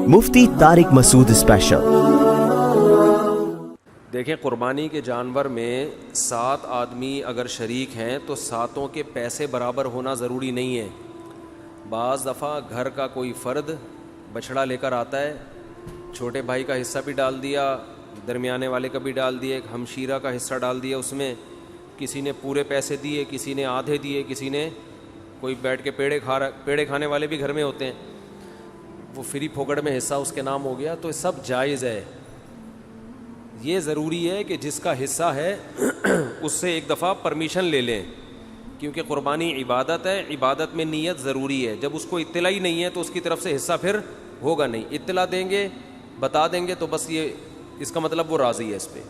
مفتی طارق مسعود special. دیکھیں، قربانی کے جانور میں 7 آدمی اگر شریک ہیں تو 7 کے پیسے برابر ہونا ضروری نہیں ہے۔ بعض دفعہ گھر کا کوئی فرد بچھڑا لے کر آتا ہے، چھوٹے بھائی کا حصہ بھی ڈال دیا، درمیانے والے کا بھی ڈال دیا، ایک ہمشیرہ کا حصہ ڈال دیا، اس میں کسی نے پورے پیسے دیے، کسی نے آدھے دیے، کسی نے کوئی بیٹھ کے پیڑے کھانے والے بھی گھر میں ہوتے ہیں، وہ فری پھوکڑ میں حصہ اس کے نام ہو گیا، تو سب جائز ہے۔ یہ ضروری ہے کہ جس کا حصہ ہے اس سے ایک دفعہ پرمیشن لے لیں، کیونکہ قربانی عبادت ہے، عبادت میں نیت ضروری ہے۔ جب اس کو اطلاع ہی نہیں ہے تو اس کی طرف سے حصہ پھر ہوگا نہیں۔ اطلاع دیں گے، بتا دیں گے تو بس یہ اس کا مطلب وہ راضی ہے۔ اس پہ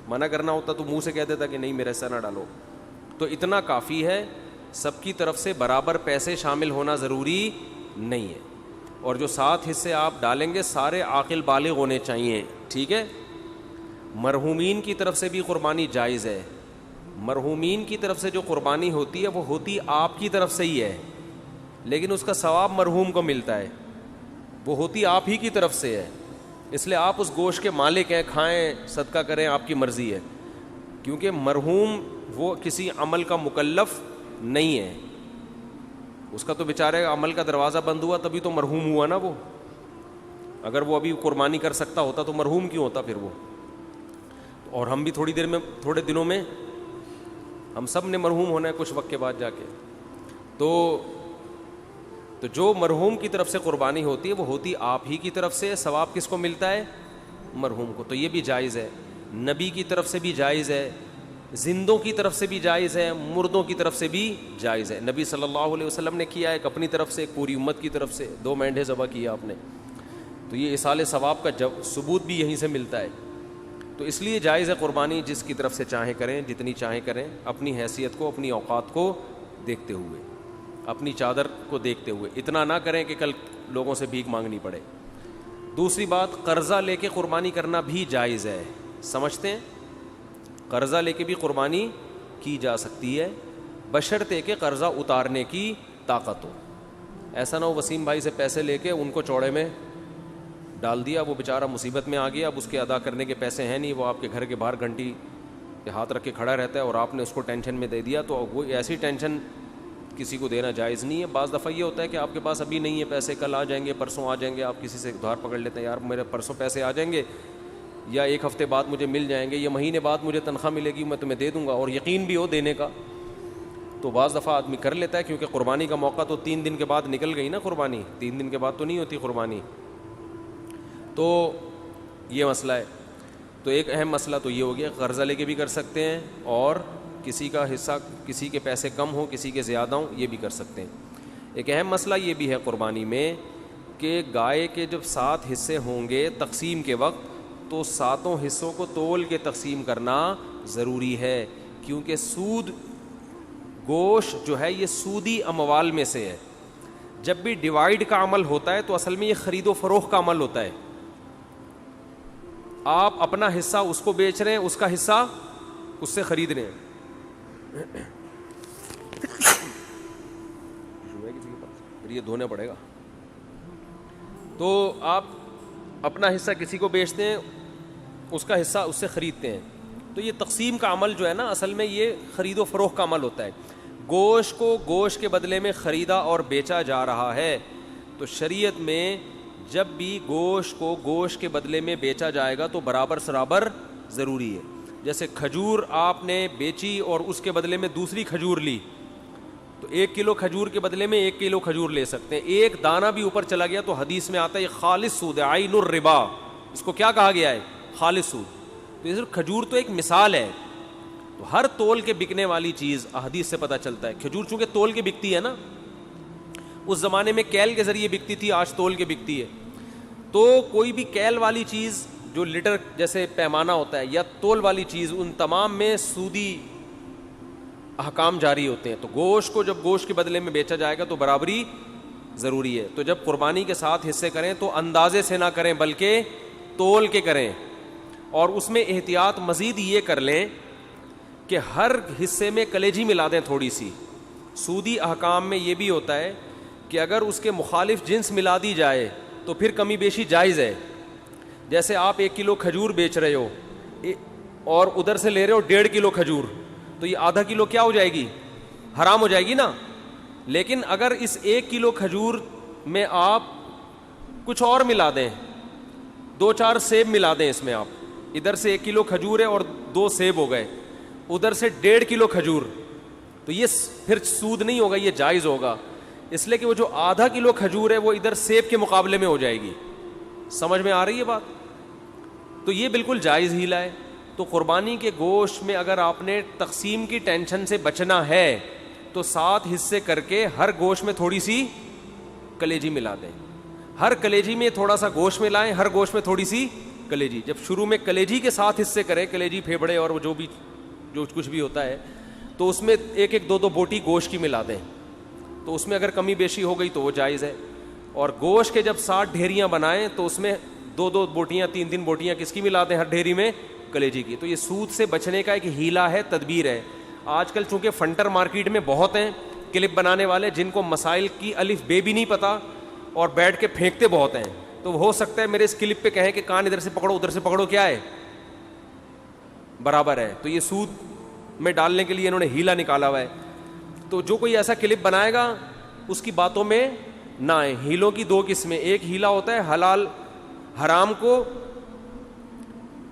منع کرنا ہوتا تو منہ سے کہہ دیتا کہ نہیں میرا حصہ نہ ڈالو۔ تو اتنا کافی ہے، سب کی طرف سے برابر پیسے شامل ہونا ضروری نہیں ہے۔ اور جو 7 حصے آپ ڈالیں گے سارے عاقل بالغ ہونے چاہیے، ٹھیک ہے۔ مرحومین کی طرف سے بھی قربانی جائز ہے۔ مرحومین کی طرف سے جو قربانی ہوتی ہے وہ ہوتی آپ کی طرف سے ہی ہے، لیکن اس کا ثواب مرحوم کو ملتا ہے، وہ ہوتی آپ ہی کی طرف سے ہے۔ اس لیے آپ اس گوشت کے مالک ہیں، کھائیں، صدقہ کریں، آپ کی مرضی ہے، کیونکہ مرحوم وہ کسی عمل کا مکلف نہیں ہے۔ اس کا تو بیچارے عمل کا دروازہ بند ہوا تبھی تو مرحوم ہوا نا وہ۔ اگر وہ ابھی قربانی کر سکتا ہوتا تو مرحوم کیوں ہوتا پھر وہ؟ اور ہم بھی تھوڑے دنوں میں ہم سب نے مرحوم ہونا ہے کچھ وقت کے بعد جا کے۔ تو جو مرحوم کی طرف سے قربانی ہوتی ہے وہ ہوتی آپ ہی کی طرف سے، ثواب کس کو ملتا ہے؟ مرحوم کو۔ تو یہ بھی جائز ہے، نبی کی طرف سے بھی جائز ہے، زندوں کی طرف سے بھی جائز ہے، مردوں کی طرف سے بھی جائز ہے۔ نبی صلی اللہ علیہ وسلم نے کیا، ایک اپنی طرف سے، ایک پوری امت کی طرف سے، 2 مینڈھے ذبح کیا آپ نے۔ تو یہ اصال ثواب کا ثبوت بھی یہیں سے ملتا ہے۔ تو اس لیے جائز ہے قربانی، جس کی طرف سے چاہیں کریں، جتنی چاہیں کریں، اپنی حیثیت کو، اپنی اوقات کو دیکھتے ہوئے، اپنی چادر کو دیکھتے ہوئے۔ اتنا نہ کریں کہ کل لوگوں سے بھیک مانگنی پڑے۔ دوسری بات، قرضہ لے کے قربانی کرنا بھی جائز ہے۔ سمجھتے ہیں؟ قرضہ لے کے بھی قربانی کی جا سکتی ہے، بشرطے کہ قرضہ اتارنے کی طاقت ہو۔ ایسا نہ ہو وسیم بھائی سے پیسے لے کے ان کو چوڑے میں ڈال دیا، وہ بیچارہ مصیبت میں آ گیا، اب اس کے ادا کرنے کے پیسے ہیں نہیں، وہ آپ کے گھر کے باہر گھنٹی کے ہاتھ رکھ کے کھڑا رہتا ہے اور آپ نے اس کو ٹینشن میں دے دیا، تو وہ ایسی ٹینشن کسی کو دینا جائز نہیں ہے۔ بعض دفعہ یہ ہوتا ہے کہ آپ کے پاس ابھی نہیں ہے پیسے، کل آ جائیں گے، پرسوں آ جائیں گے، آپ کسی سے ادھار پکڑ لیتے ہیں، یار میرے پرسوں پیسے آ جائیں گے، یا 1 ہفتے بعد مجھے مل جائیں گے، یا مہینے بعد مجھے تنخواہ ملے گی، میں تمہیں دے دوں گا، اور یقین بھی ہو دینے کا، تو بعض دفعہ آدمی کر لیتا ہے، کیونکہ قربانی کا موقع تو 3 دن کے بعد نکل گئی نا قربانی، 3 دن کے بعد تو نہیں ہوتی قربانی۔ تو یہ مسئلہ ہے۔ تو ایک اہم مسئلہ تو یہ ہو گیا، قرضہ لے کے بھی کر سکتے ہیں، اور کسی کا حصہ، کسی کے پیسے کم ہوں، کسی کے زیادہ ہوں، یہ بھی کر سکتے ہیں۔ ایک اہم مسئلہ یہ بھی ہے قربانی میں کہ گائے کے جب 7 حصے ہوں گے تقسیم کے وقت، تو 7 حصوں کو تول کے تقسیم کرنا ضروری ہے، کیونکہ سود گوشت جو ہے یہ سودی اموال میں سے ہے۔ جب بھی ڈیوائیڈ کا عمل ہوتا ہے تو اصل میں یہ خرید و فروخت کا عمل ہوتا ہے۔ آپ اپنا حصہ اس کو بیچ رہے ہیں، اس کا حصہ اس سے خرید رہے ہیں۔ پھر یہ دھونا پڑے گا۔ تو آپ اپنا حصہ کسی کو بیچتے ہیں، اس کا حصہ اس سے خریدتے ہیں، تو یہ تقسیم کا عمل جو ہے نا، اصل میں یہ خرید و فروخت کا عمل ہوتا ہے۔ گوشت کو گوشت کے بدلے میں خریدا اور بیچا جا رہا ہے، تو شریعت میں جب بھی گوشت کو گوشت کے بدلے میں بیچا جائے گا تو برابر سرابر ضروری ہے۔ جیسے کھجور آپ نے بیچی اور اس کے بدلے میں دوسری کھجور لی، تو 1 کلو کھجور کے بدلے میں 1 کلو کھجور لے سکتے ہیں۔ ایک دانہ بھی اوپر چلا گیا تو حدیث میں آتا ہے یہ خالص سود ہے، عین الربا، اس کو کیا کہا گیا ہے؟ خالص سود۔ تو یہ صرف کھجور تو ایک مثال ہے، تو ہر تول کے بکنے والی چیز احادیث سے پتہ چلتا ہے۔ کھجور چونکہ تول کے بکتی ہے نا، اس زمانے میں کیل کے ذریعے بکتی تھی، آج تول کے بکتی ہے، تو کوئی بھی کیل والی چیز جو لیٹر جیسے پیمانہ ہوتا ہے یا تول والی چیز، ان تمام میں سودی احکام جاری ہوتے ہیں۔ تو گوشت کو جب گوشت کے بدلے میں بیچا جائے گا تو برابری ضروری ہے۔ تو جب قربانی کے 7 حصے کریں تو اندازے سے نہ کریں بلکہ تول کے کریں، اور اس میں احتیاط مزید یہ کر لیں کہ ہر حصے میں کلیجی ملا دیں تھوڑی سی۔ سودی احکام میں یہ بھی ہوتا ہے کہ اگر اس کے مخالف جنس ملا دی جائے تو پھر کمی بیشی جائز ہے. جیسے آپ 1 کلو کھجور بیچ رہے ہو اور ادھر سے لے رہے ہو 1.5 کلو کھجور, تو یہ آدھا کلو کیا ہو جائے گی, حرام ہو جائے گی نا. لیکن اگر اس 1 کلو کھجور میں آپ کچھ اور ملا دیں, 2-4 سیب ملا دیں اس میں, آپ ادھر سے 1 کلو کھجور ہے اور 2 سیب ہو گئے, ادھر سے 1.5 کلو کھجور, تو یہ پھر سود نہیں ہوگا, یہ جائز ہوگا. اس لیے کہ وہ جو آدھا کلو کھجور ہے وہ ادھر سیب کے مقابلے میں ہو جائے گی. سمجھ میں آ رہی ہے بات؟ تو یہ بالکل جائز ہیلا ہے. تو قربانی کے گوشت میں اگر آپ نے تقسیم کی ٹینشن سے بچنا ہے تو 7 حصے کر کے ہر گوشت میں تھوڑی سی کلیجی ملا دیں. ہر کلیجی میں تھوڑا سا گوشت ملائیں, ہر گوشت میں تھوڑی سی کلیجی. جب شروع میں کلیجی کے 7 حصے کریں, کلیجی پھیپڑے اور جو کچھ بھی ہوتا ہے, تو اس میں 1-2 بوٹی گوشت کی ملا دیں. تو اس میں اگر کمی بیشی ہو گئی تو وہ جائز ہے. اور گوشت کے جب 60 ڈھیریاں بنائیں تو اس میں 2 بوٹیاں 3 بوٹیاں کس کی ملا دیں ہر ڈھیری میں, کلیجی کی. تو یہ سود سے بچنے کا ایک ہیلا ہے, تدبیر ہے. آج کل چونکہ فنٹر مارکیٹ میں بہت ہیں کلپ بنانے والے جن کو مسائل کی الف بے بھی نہیں پتا اور بیٹھ کے پھینکتے بہت ہیں. تو ہو سکتا ہے میرے اس کلپ پہ کہیں کہ کان ادھر سے پکڑو ادھر سے پکڑو, کیا ہے برابر ہے. تو یہ سود میں ڈالنے کے لیے انہوں نے ہیلا نکالا ہوا ہے. تو جو کوئی ایسا کلپ بنائے گا اس کی باتوں میں نہ آئے. ہیلوں کی 2 قسمیں, ایک ہیلا ہوتا ہے حلال حرام کو,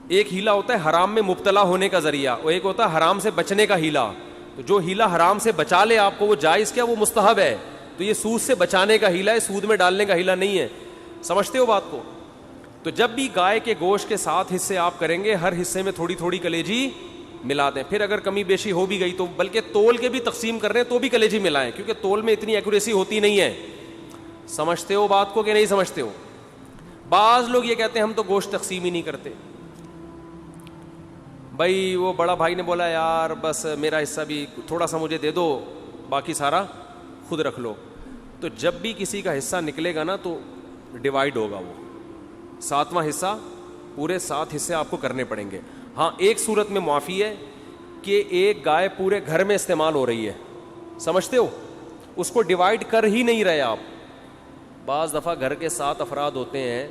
ایک ہیلا ہوتا ہے حرام میں مبتلا ہونے کا ذریعہ, اور ایک ہوتا ہے حرام سے بچنے کا ہیلا. تو جو ہیلا حرام سے بچا لے آپ کو وہ جائز کیا, وہ مستحب ہے. تو یہ سود سے بچانے کا ہیلا ہے, سود میں ڈالنے کا ہیلا نہیں ہے. سمجھتے ہو بات کو؟ تو جب بھی گائے کے گوشت کے 7 حصے آپ کریں گے, ہر حصے میں تھوڑی تھوڑی کلیجی ملا دیں. پھر اگر کمی بیشی ہو بھی گئی تو بلکہ تول کے بھی تقسیم کر رہے ہیں تو بھی کلیجی ملائیں, کیونکہ تول میں اتنی ایکوریسی ہوتی نہیں ہے. سمجھتے ہو بات کو کہ نہیں سمجھتے ہو؟ بعض لوگ یہ کہتے ہیں ہم تو گوشت تقسیم ہی نہیں کرتے. بھائی وہ بڑا بھائی نے بولا یار بس میرا حصہ بھی تھوڑا سا مجھے دے دو, باقی سارا خود رکھ لو. تو جب بھی کسی کا حصہ نکلے گا نا تو ڈیوائیڈ ہوگا, وہ 7واں حصہ, پورے 7 حصے آپ کو کرنے پڑیں گے. ہاں ایک صورت میں معافی ہے کہ ایک گائے پورے گھر میں استعمال ہو رہی ہے, سمجھتے ہو, اس کو ڈیوائیڈ کر ہی نہیں رہے آپ. بعض دفعہ گھر کے 7 افراد ہوتے ہیں,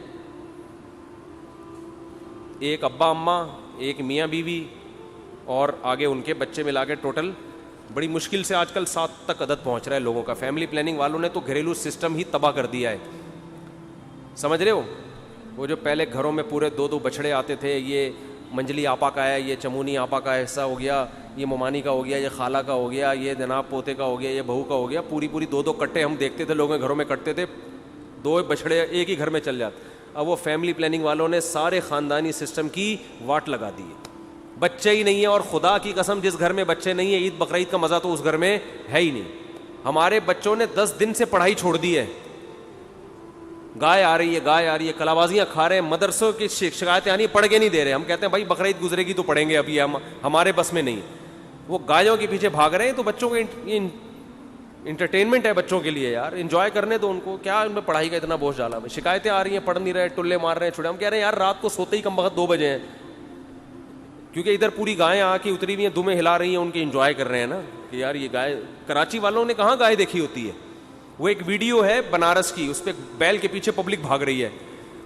ایک ابا اماں, ایک میاں بیوی اور آگے ان کے بچے ملا کے ٹوٹل بڑی مشکل سے آج کل 7 تک عدد پہنچ رہا ہے لوگوں کا. فیملی پلاننگ والوں نے تو گھریلو سسٹم ہی تباہ کر دیا ہے. سمجھ رہے ہو؟ وہ جو پہلے گھروں میں پورے 2 بچڑے آتے تھے, یہ منجلی آپا کا ہے, یہ چمونی آپا کا حصہ ہو گیا, یہ ممانی کا ہو گیا, یہ خالہ کا ہو گیا, یہ جناب پوتے کا ہو گیا, یہ بہو کا ہو گیا, پوری 2 کٹے ہم دیکھتے تھے لوگوں کے گھروں میں کٹتے تھے, 2 بچڑے ایک ہی گھر میں چل جاتے. اب وہ فیملی پلاننگ والوں نے سارے خاندانی سسٹم کی واٹ لگا دی ہے. بچے ہی نہیں ہیں, اور خدا کی قسم جس گھر میں بچے نہیں ہیں عید بقرعید کا مزہ تو اس گھر میں ہے ہی نہیں. ہمارے بچوں نے 10 دن سے پڑھائی چھوڑ دی ہے. گائے آ رہی ہے, کلابازیاں کھا رہے ہیں, مدرسوں کی شکایتیں آنی, پڑھ کے نہیں دے رہے. ہم کہتے ہیں بھائی بقرعید گزرے گی تو پڑھیں گے, ابھی ہمارے بس میں نہیں. وہ گایوں کے پیچھے بھاگ رہے ہیں. تو بچوں کے انٹرٹینمنٹ ہے بچوں کے لیے یار, انجوائے کرنے دو ان کو, کیا ان میں پڑھائی کا اتنا بوجھ ڈالا. شکایتیں آ رہی ہیں, پڑھ نہیں رہے, ٹلے مار رہے ہیں, چھوڑے. ہم کہہ رہے ہیں یار رات کو سوتے ہی کم وقت 2 بجے ہیں, کیونکہ ادھر پوری گائیں آ کے اتری ہوئی ہیں, دمیں ہلا رہی ہیں, ان کی انجوائے کر رہے ہیں نا کہ یار یہ گائے. کراچی والوں نے کہاں گائے دیکھی ہوتی ہے. وہ ایک ویڈیو ہے بنارس کی, اس پہ بیل کے پیچھے پبلک بھاگ رہی ہے,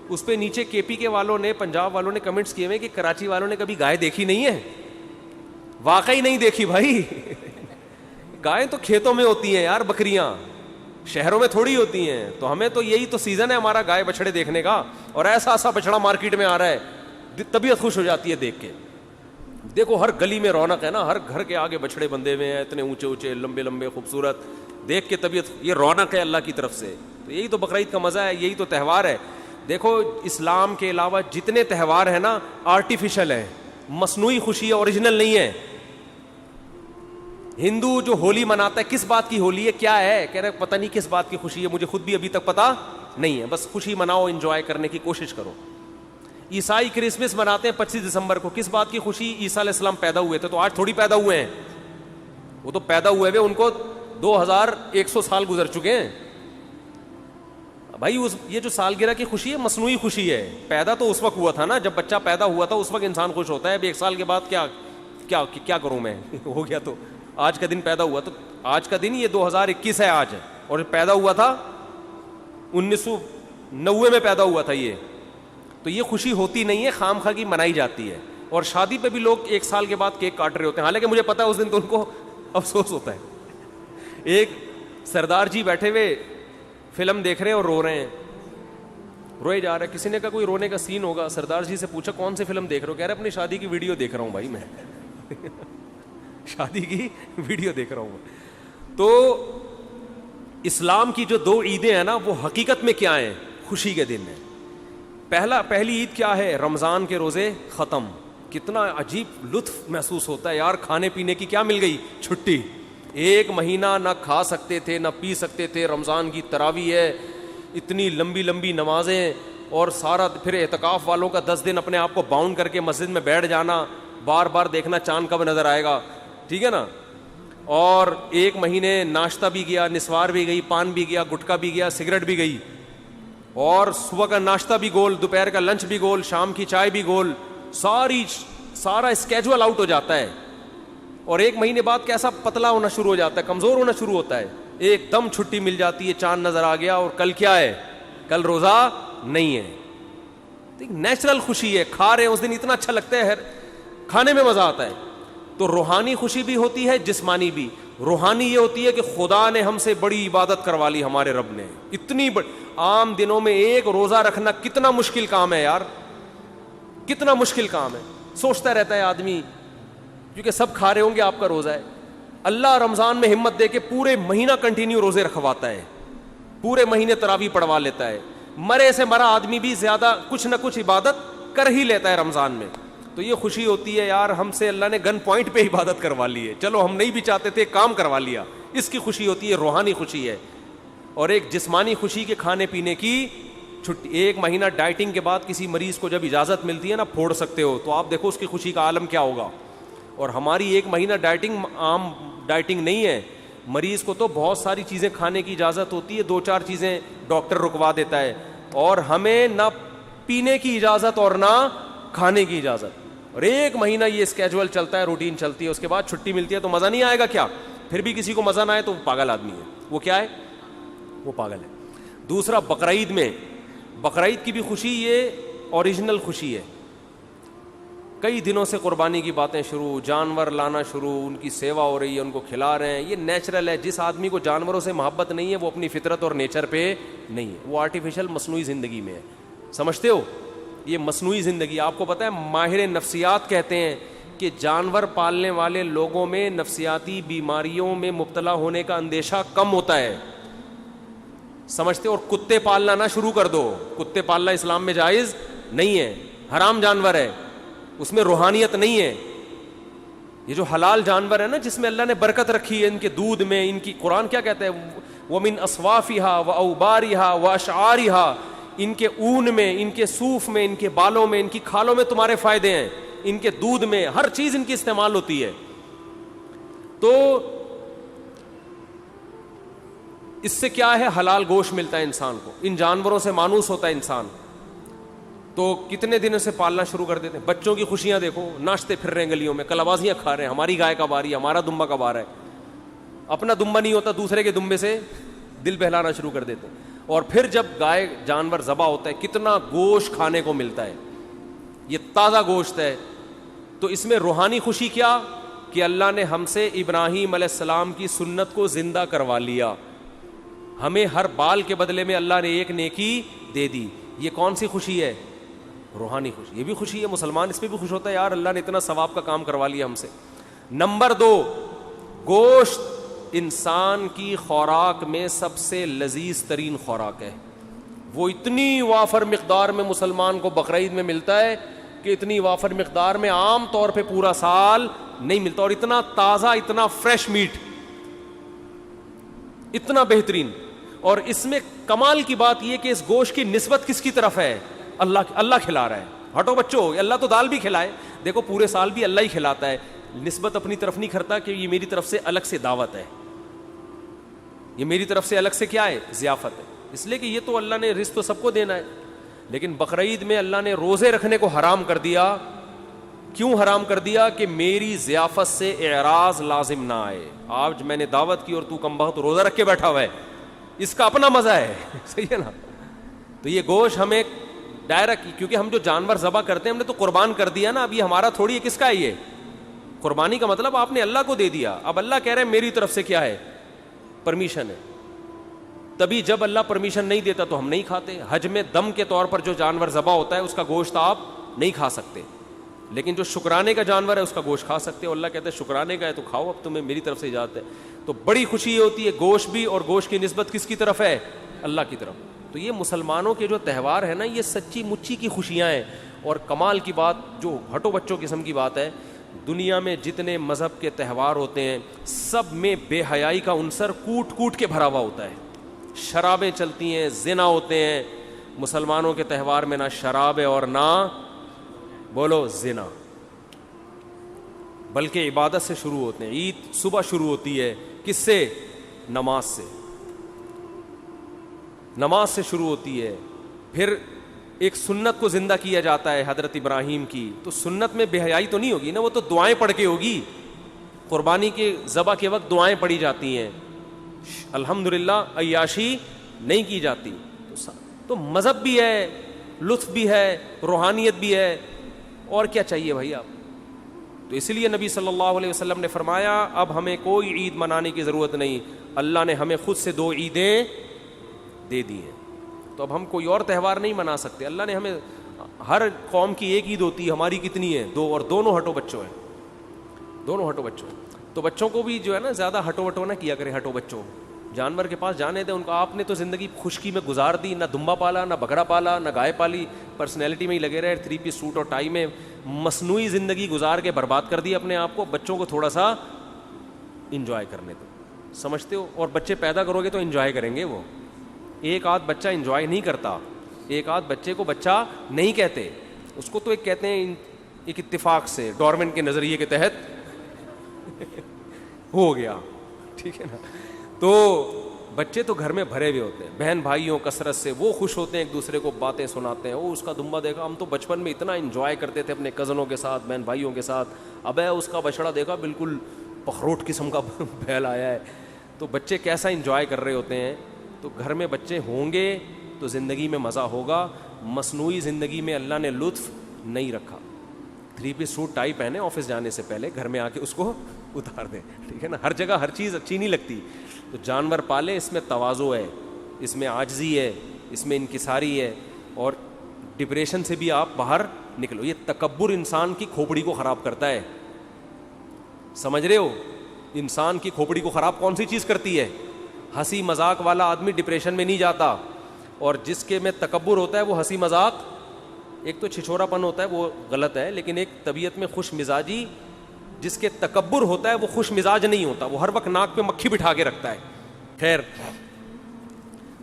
اس پہ نیچے کے پی کے والوں نے, پنجاب والوں نے کمنٹس کیے ہوئے کہ کراچی والوں نے کبھی گائے دیکھی نہیں ہے. واقعی نہیں دیکھی بھائی. گائیں تو کھیتوں میں ہوتی ہیں یار, بکریاں شہروں میں تھوڑی ہوتی ہیں. تو ہمیں تو یہی تو سیزن ہے ہمارا گائے بچڑے دیکھنے کا, اور ایسا بچڑا مارکیٹ میں آ رہا ہے, طبیعت خوش ہو جاتی ہے دیکھ کے. دیکھو ہر گلی میں رونق ہے نا, ہر گھر کے آگے بچڑے بندے ہوئے ہیں, اتنے اونچے اونچے لمبے لمبے خوبصورت, دیکھ کے طبیعت, یہ رونق ہے اللہ کی طرف سے. تو یہی تو بقرعید کا مزہ ہے, یہی تو تہوار ہے. دیکھو اسلام کے علاوہ جتنے تہوار ہیں نا آرٹیفیشل ہیں, مصنوعی خوشی ہے, اوریجنل نہیں ہے. ہندو جو ہولی مناتا ہے, کس بات کی ہولی ہے, کیا ہے, کہہ رہے پتہ نہیں کس بات کی خوشی ہے, مجھے خود بھی ابھی تک پتہ نہیں ہے. بس خوشی مناؤ, انجوائے کرنے کی کوشش کرو. عیسائی کرسمس مناتے ہیں 25 دسمبر کو, کس بات کی خوشی, عیسیٰ علیہ السلام پیدا ہوئے تھے. تو آج تھوڑی پیدا ہوئے ہیں, وہ تو پیدا ہوئے ہوئے ان کو 2100 سال گزر چکے ہیں بھائی. یہ جو سالگرہ کی خوشی ہے مصنوعی خوشی ہے. پیدا تو اس وقت ہوا تھا نا جب بچہ پیدا ہوا تھا, اس وقت انسان خوش ہوتا ہے. ابھی 1 سال کے بعد کیا کروں میں, ہو گیا تو آج کا دن پیدا ہوا, تو آج کا دن یہ 2021 ہے آج, اور پیدا ہوا تھا 90 میں پیدا ہوا تھا یہ. تو یہ خوشی ہوتی نہیں ہے, خام خواہ کی منائی جاتی ہے. اور شادی پہ بھی لوگ 1 سال کے بعد کیک کاٹ رہے ہوتے ہیں, حالانکہ مجھے پتا ہے اس دن تو ان کو افسوس ہوتا ہے. ایک سردار جی بیٹھے ہوئے فلم دیکھ رہے ہیں اور رو رہے ہیں, روئے جا رہے ہیں. کسی نے کہا کوئی رونے کا سین ہوگا, سردار جی سے پوچھا کون سی فلم دیکھ رہے ہو؟ کہہ رہے اپنی شادی کی ویڈیو دیکھ رہا ہوں بھائی, میں شادی کی ویڈیو دیکھ رہا ہوں. تو اسلام کی جو 2 عیدیں ہیں نا, وہ حقیقت میں کیا ہیں؟ خوشی کے دن ہیں. پہلی عید کیا ہے؟ رمضان کے روزے ختم. کتنا عجیب لطف محسوس ہوتا ہے یار, کھانے پینے کی کیا مل گئی؟ چھٹی. 1 مہینہ نہ کھا سکتے تھے نہ پی سکتے تھے. رمضان کی تراویح ہے, اتنی لمبی لمبی نمازیں, اور سارا پھر اعتکاف والوں کا 10 دن اپنے آپ کو باؤنڈ کر کے مسجد میں بیٹھ جانا, بار بار دیکھنا چاند کب نظر آئے گا, ٹھیک ہے نا. اور 1 مہینے ناشتہ بھی گیا, نسوار بھی گئی, پان بھی گیا, گٹکا بھی گیا, سگریٹ بھی گئی, اور صبح کا ناشتہ بھی گول, دوپہر کا لنچ بھی گول, شام کی چائے بھی گول, سارا اسکیجول آؤٹ ہو جاتا ہے. اور 1 مہینے بعد کیسا پتلا ہونا شروع ہو جاتا ہے, کمزور ہونا شروع ہوتا ہے. ایک دم چھٹی مل جاتی ہے, چاند نظر آ گیا, اور کل کیا ہے؟ کل روزہ نہیں ہے. نیچرل خوشی ہے, کھا رہے ہیں اس دن اتنا اچھا لگتا ہے, کھانے میں مزہ آتا ہے. تو روحانی خوشی بھی ہوتی ہے, جسمانی بھی. روحانی یہ ہوتی ہے کہ خدا نے ہم سے بڑی عبادت کروا لی, ہمارے رب نے اتنی بڑی. عام دنوں میں 1 روزہ رکھنا کتنا مشکل کام ہے یار, کتنا مشکل کام ہے. سوچتا رہتا ہے آدمی, کیونکہ سب کھا رہے ہوں گے, آپ کا روزہ ہے. اللہ رمضان میں ہمت دے کے پورے مہینہ کنٹینیو روزے رکھواتا ہے, پورے مہینے تراویح پڑھوا لیتا ہے. مرے سے مرا آدمی بھی زیادہ کچھ نہ کچھ عبادت کر ہی لیتا ہے رمضان میں. تو یہ خوشی ہوتی ہے یار, ہم سے اللہ نے گن پوائنٹ پہ عبادت کروا لی ہے, چلو ہم نہیں بھی چاہتے تھے, کام کروا لیا. اس کی خوشی ہوتی ہے, روحانی خوشی ہے. اور ایک جسمانی خوشی کے کھانے پینے کی چھٹی. 1 مہینہ ڈائٹنگ کے بعد کسی مریض کو جب اجازت ملتی ہے نا, پھوڑ سکتے ہو, تو آپ دیکھو اس کی خوشی کا عالم کیا ہوگا. اور ہماری 1 مہینہ ڈائٹنگ عام ڈائٹنگ نہیں ہے. مریض کو تو بہت ساری چیزیں کھانے کی اجازت ہوتی ہے, 2-4 چیزیں ڈاکٹر رکوا دیتا ہے, اور ہمیں نہ پینے کی اجازت اور نہ کھانے کی اجازت. اور 1 مہینہ یہ اسکیجول چلتا ہے, روٹین چلتی ہے, اس کے بعد چھٹی ملتی ہے, تو مزہ نہیں آئے گا کیا؟ پھر بھی کسی کو مزہ نہ آئے تو وہ پاگل آدمی ہے. وہ کیا ہے؟ وہ پاگل ہے. دوسرا, بقرعید میں, بقرعید کی بھی خوشی یہ اوریجنل خوشی ہے. کئی دنوں سے قربانی کی باتیں شروع, جانور لانا شروع, ان کی سیوا ہو رہی ہے, ان کو کھلا رہے ہیں. یہ نیچرل ہے. جس آدمی کو جانوروں سے محبت نہیں ہے وہ اپنی فطرت اور نیچر پہ نہیں ہے, وہ آرٹیفیشل مصنوعی زندگی میں ہے. سمجھتے ہو؟ یہ مصنوعی زندگی. آپ کو پتہ ہے ماہر نفسیات کہتے ہیں کہ جانور پالنے والے لوگوں میں نفسیاتی بیماریوں میں مبتلا ہونے کا اندیشہ کم ہوتا ہے. سمجھتے؟ اور کتے پالنا نہ شروع کر دو. کتے پالنا اسلام میں جائز نہیں ہے, حرام جانور ہے, اس میں روحانیت نہیں ہے. یہ جو حلال جانور ہے نا, جس میں اللہ نے برکت رکھی ہے, ان کے دودھ میں, ان کی قرآن کیا کہتا ہے, وَمِنْ أَصْوَافِهَا وَأَوْبَارِهَا وَأَشْعَارِهَا, ان کے اون میں, ان کے صوف میں, ان کے بالوں میں, ان کی کھالوں میں تمہارے فائدے ہیں, ان کے دودھ میں, ہر چیز ان کی استعمال ہوتی ہے. تو اس سے کیا ہے؟ حلال گوشت ملتا ہے انسان کو. ان جانوروں سے مانوس ہوتا ہے انسان. تو کتنے دنوں سے پالنا شروع کر دیتے ہیں. بچوں کی خوشیاں دیکھو, ناچتے پھر رہے ہیں گلیوں میں, کلابازیاں کھا رہے ہیں, ہماری گائے کب آ رہی ہے, ہمارا دمبا کب آ رہا ہے. اپنا دمبا نہیں ہوتا, دوسرے کے دمبے سے دل بہلانا شروع کر دیتے ہیں. اور پھر جب گائے جانور ذبح ہوتا ہے, کتنا گوشت کھانے کو ملتا ہے, یہ تازہ گوشت ہے. تو اس میں روحانی خوشی کیا کہ اللہ نے ہم سے ابراہیم علیہ السلام کی سنت کو زندہ کروا لیا. ہمیں ہر بال کے بدلے میں اللہ نے ایک نیکی دے دی. یہ کون سی خوشی ہے؟ روحانی خوشی. یہ بھی خوشی ہے. مسلمان اس پہ بھی خوش ہوتا ہے, یار اللہ نے اتنا ثواب کا کام کروا لیا ہم سے. نمبر 2, گوشت انسان کی خوراک میں سب سے لذیذ ترین خوراک ہے. وہ اتنی وافر مقدار میں مسلمان کو بقرعید میں ملتا ہے کہ اتنی وافر مقدار میں عام طور پہ پورا سال نہیں ملتا. اور اتنا تازہ, اتنا فریش میٹ, اتنا بہترین. اور اس میں کمال کی بات یہ کہ اس گوشت کی نسبت کس کی طرف ہے؟ اللہ کھلا رہا ہے. ہٹو بچوں, اللہ تو دال بھی کھلائے, دیکھو پورے سال بھی اللہ ہی کھلاتا ہے. نسبت اپنی طرف نہیں کرتا کہ یہ میری طرف سے الگ سے دعوت ہے, یہ میری طرف سے الگ سے کیا ہے؟ ضیافت ہے. اس لیے کہ یہ تو اللہ نے رزق تو سب کو دینا ہے. لیکن بقرعید میں اللہ نے روزے رکھنے کو حرام کر دیا. کیوں حرام کر دیا؟ کہ میری ضیافت سے اعراض لازم نہ آئے. آج میں نے دعوت کی اور تو کم بخت روزہ رکھ کے بیٹھا ہوا ہے, اس کا اپنا مزہ ہے. صحیح ہے نا. تو یہ گوشت ہمیں ڈائریکٹ, کیونکہ ہم جو جانور ذبح کرتے ہیں ہم نے تو قربان کر دیا نا, اب یہ ہمارا تھوڑی ہے, کس کا ہے یہ؟ قربانی کا مطلب آپ نے اللہ کو دے دیا, اب اللہ کہہ رہے ہیں میری طرف سے کیا ہے, پرمیشن ہے. تبھی جب اللہ پرمیشن نہیں دیتا تو ہم نہیں کھاتے. حج میں دم کے طور پر جو جانور ذبح ہوتا ہے اس کا گوشت آپ نہیں کھا سکتے, لیکن جو شکرانے کا جانور ہے اس کا گوشت کھا سکتے ہو. اللہ کہتے ہیں شکرانے کا ہے تو کھاؤ, اب تمہیں میری طرف سے اجازت ہے. تو بڑی خوشی یہ ہوتی ہے گوشت بھی, اور گوشت کی نسبت کس کی طرف ہے؟ اللہ کی طرف. تو یہ مسلمانوں کے جو تہوار ہے نا, یہ سچی مچی کی خوشیاں ہیں. اور کمال کی بات, جو ہٹو بچوں قسم کی بات ہے, دنیا میں جتنے مذہب کے تہوار ہوتے ہیں سب میں بے حیائی کا عنصر کوٹ کوٹ کے بھرا ہوا ہوتا ہے. شرابیں چلتی ہیں, زنا ہوتے ہیں. مسلمانوں کے تہوار میں نہ شراب ہے اور نہ بولو زنا, بلکہ عبادت سے شروع ہوتے ہیں. عید صبح شروع ہوتی ہے کس سے؟ نماز سے. نماز سے شروع ہوتی ہے. پھر ایک سنت کو زندہ کیا جاتا ہے حضرت ابراہیم کی, تو سنت میں بے حیائی تو نہیں ہوگی نا, وہ تو دعائیں پڑھ کے ہوگی. قربانی کے ذبح کے وقت دعائیں پڑھی جاتی ہیں, الحمدللہ عیاشی نہیں کی جاتی. تو مذہب بھی ہے, لطف بھی ہے, روحانیت بھی ہے, اور کیا چاہیے بھائی آپ. تو اس لیے نبی صلی اللہ علیہ وسلم نے فرمایا اب ہمیں کوئی عید منانے کی ضرورت نہیں, اللہ نے ہمیں خود سے 2 عیدیں دے دی ہیں. تو اب ہم کوئی اور تہوار نہیں منا سکتے. اللہ نے ہمیں, ہر قوم کی ایک عید ہوتی ہے, ہماری کتنی ہے؟ 2, اور دونوں ہٹو بچوں ہیں, دونوں ہٹو بچوں ہیں. تو بچوں کو بھی جو ہے نا زیادہ ہٹو وٹو نہ کیا کرے. ہٹو بچوں جانور کے پاس جانے دیں ان کو. آپ نے تو زندگی خشکی میں گزار دی, نہ دمبا پالا, نہ بکرا پالا, نہ گائے پالی, پرسنالٹی میں ہی لگے رہے, 3 پیس سوٹ اور ٹائی میں مصنوعی زندگی گزار کے برباد کر دی اپنے آپ کو. بچوں کو تھوڑا سا انجوائے کرنے دو, سمجھتے ہو؟ اور بچے پیدا کرو گے تو انجوائے کریں گے. وہ ایک آدھ بچہ انجوائے نہیں کرتا, ایک آدھ بچے کو بچہ نہیں کہتے, اس کو تو ایک کہتے ہیں ایک اتفاق سے, ڈارون کے نظریے کے تحت ہو گیا, ٹھیک ہے نا. تو بچے تو گھر میں بھرے ہوئے ہوتے ہیں بہن بھائیوں کثرت سے, وہ خوش ہوتے ہیں, ایک دوسرے کو باتیں سناتے ہیں, وہ اس کا دمبا دیکھا, ہم تو بچپن میں اتنا انجوائے کرتے تھے اپنے کزنوں کے ساتھ, بہن بھائیوں کے ساتھ, اب ہے اس کا بچڑا دیکھا بالکل پخروٹ قسم کا بیل آیا ہے. تو بچے کیسا انجوائے کر رہے ہوتے ہیں. تو گھر میں بچے ہوں گے تو زندگی میں مزہ ہوگا. مصنوعی زندگی میں اللہ نے لطف نہیں رکھا. 3 پیس سوٹ ٹائی پہنے آفس جانے سے پہلے, گھر میں آ کے اس کو اتار دیں, ٹھیک ہے نا. ہر جگہ ہر چیز اچھی نہیں لگتی. تو جانور پالے, اس میں تواضع ہے, اس میں عاجزی ہے, اس میں انکساری ہے, اور ڈپریشن سے بھی آپ باہر نکلو. یہ تکبر انسان کی کھوپڑی کو خراب کرتا ہے, سمجھ رہے ہو؟ انسان کی کھوپڑی کو خراب کون سی چیز کرتی ہے؟ ہنسی مذاق والا آدمی ڈپریشن میں نہیں جاتا, اور جس کے میں تکبر ہوتا ہے وہ ہنسی مذاق, ایک تو چھچورا پن ہوتا ہے وہ غلط ہے, لیکن ایک طبیعت میں خوش مزاجی, جس کے تکبر ہوتا ہے وہ خوش مزاج نہیں ہوتا, وہ ہر وقت ناک پہ مکھی بٹھا کے رکھتا ہے. خیر,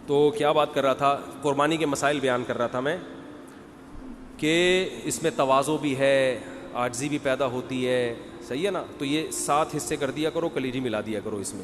تو کیا بات کر رہا تھا؟ قربانی کے مسائل بیان کر رہا تھا میں, کہ اس میں تواضع بھی ہے, عاجزی بھی پیدا ہوتی ہے, صحیح ہے نا. تو یہ 7 حصے کر دیا کرو, کلیجی ملا دیا کرو اس میں.